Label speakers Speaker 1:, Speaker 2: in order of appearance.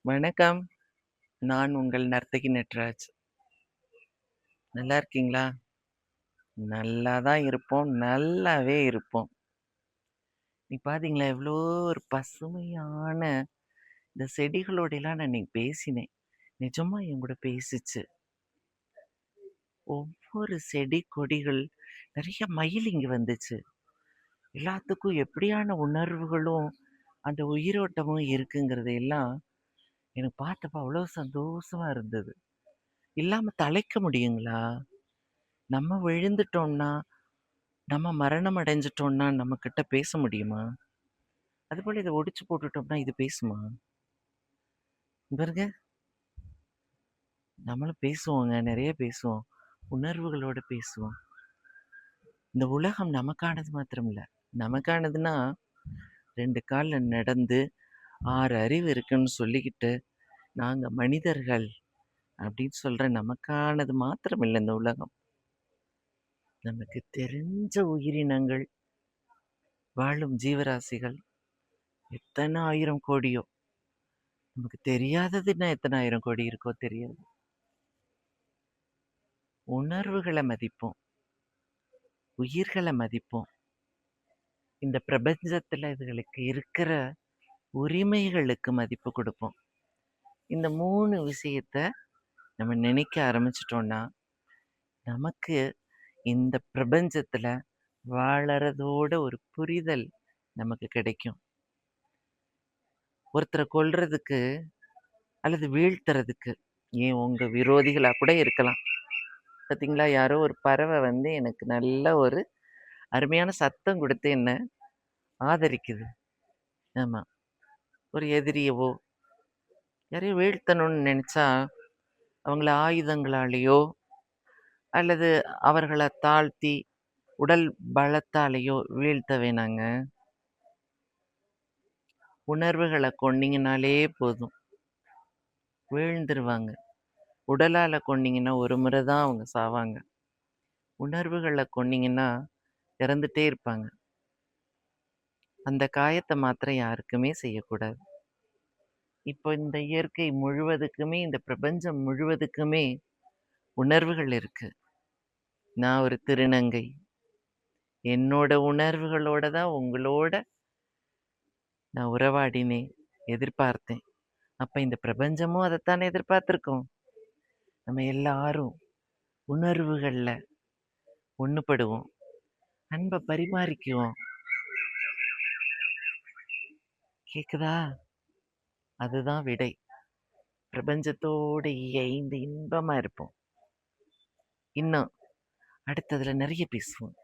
Speaker 1: வணக்கம். நான் உங்கள் நர்த்தகி நட்ராஜ். நல்லா இருக்கீங்களா? நல்லா தான் இருப்போம். நல்லாவே இருப்போம். இன்னைக்கு பார்த்தீங்களா, எவ்வளோ ஒரு பசுமையான இந்த செடிகளோடலாம் நான் இன்னைக்கு பேசினேன். நிஜமா என் கூட பேசுச்சு. ஒவ்வொரு செடி, கொடிகள் நெறைய மயில் இங்க வந்துச்சு. எல்லாத்துக்கும் எப்படியான உணர்வுகளும், அந்த உயிரோட்டமும் இருக்குங்கிறது எல்லாம் எனக்கு பார்த்தப்ப அவ்வளோ சந்தோஷமா இருந்தது. இல்லாம தழைக்க முடியுங்களா? நம்ம விழுந்துட்டோம்னா நம்ம மரணம் அடைஞ்சுட்டோம்னா, நம்மகிட்ட பேச முடியுமா? அதுபோல இத ஒடிச்சு போட்டுட்டோம்னா, இது பேசுமா? பாருங்க, நம்மளும் பேசுவோங்க. நெறைய பேசுவோம். உணர்வுகளோட பேசுவோம். இந்த உலகம் நமக்கானது மாத்திரம் இல்ல. நமக்கானதுன்னா, 2 கால்ல நடந்து, 6 அறிவு இருக்குன்னு சொல்லிக்கிட்டு, நாங்க மனிதர்கள் அப்படின்னு சொல்ற நமக்கானது மாத்திரம் இல்ல இந்த உலகம். நமக்கு தெரிஞ்ச உயிரினங்கள், வாழும் ஜீவராசிகள் எத்தன 1000 கோடியோ! நமக்கு தெரியாதது இன்னும் எத்தன 1000 கோடி இருக்கோ தெரியாது. உணர்வுகள மதிப்போம். உயிர்கள மதிப்போம். இந்த பிரபஞ்சத்துல இதுகளுக்கு இருக்கிற உரிமைகளுக்கு மதிப்பு குடுப்போம். இந்த 3 விஷயத்த நம்ம நினைக்க ஆரம்பிச்சுட்டோம்னா, நமக்கு இந்த பிரபஞ்சத்துல வாழறதோட ஒரு புரிதல் நமக்கு கிடைக்கும். ஒருத்தர கொல்றதுக்கு அல்லது வீழ்த்துறதுக்கு, ஏன் உங்க விரோதிகளா கூட இருக்கலாம். பார்த்தீங்களா, யாரோ ஒரு பறவை வந்து எனக்கு நல்ல ஒரு அருமையான சத்தம் குடுத்து என்ன ஆதரிக்குது. ஆமா. ஒரு எதிரியவோ, யாரையோ வீழ்த்தணும்னு நெனச்சா, அவங்கள ஆயுதங்களாலேயோ, அல்லது அவர்கள தாழ்த்தி, உடல் பலத்தாலேயோ வீழ்த்த வேணாங்க. உணர்வுகள கொன்னீங்கனாலே போதும். வீழ்ந்துருவாங்க. உடலால கொன்னீங்கன்னா, ஒரு முறை தான் அவங்க சாவாங்க. உணர்வுகள கொன்னீங்கன்னா, இறந்துட்டே இருப்பாங்க. அந்த காயத்த மாத்திரம் யாருக்குமே செய்யக்கூடாது. இப்போ இந்த இயற்கை முழுவதுக்குமே, இந்த பிரபஞ்சம் முழுவதுக்குமே உணர்வுகள் இருக்கு. நான் ஒரு திருநங்கை. என்னோட உணர்வுகளோட தான் உங்களோட நான் உறவாடினேன், எதிர்பார்த்தேன். அப்ப இந்த பிரபஞ்சமும் அதத்தானே எதிர்பார்த்திருக்கும். நம்ம எல்லாரும் உணர்வுகள்ல ஒண்ணுபடுவோம். அன்ப பரிமாறிக்குவோம். கேக்குதா? அதுதான் விடை. பிரபஞ்சத்தோட இயைந்து இன்பமா இருப்போம். இன்னும் அடுத்ததுல நெறைய பேசுவோம்.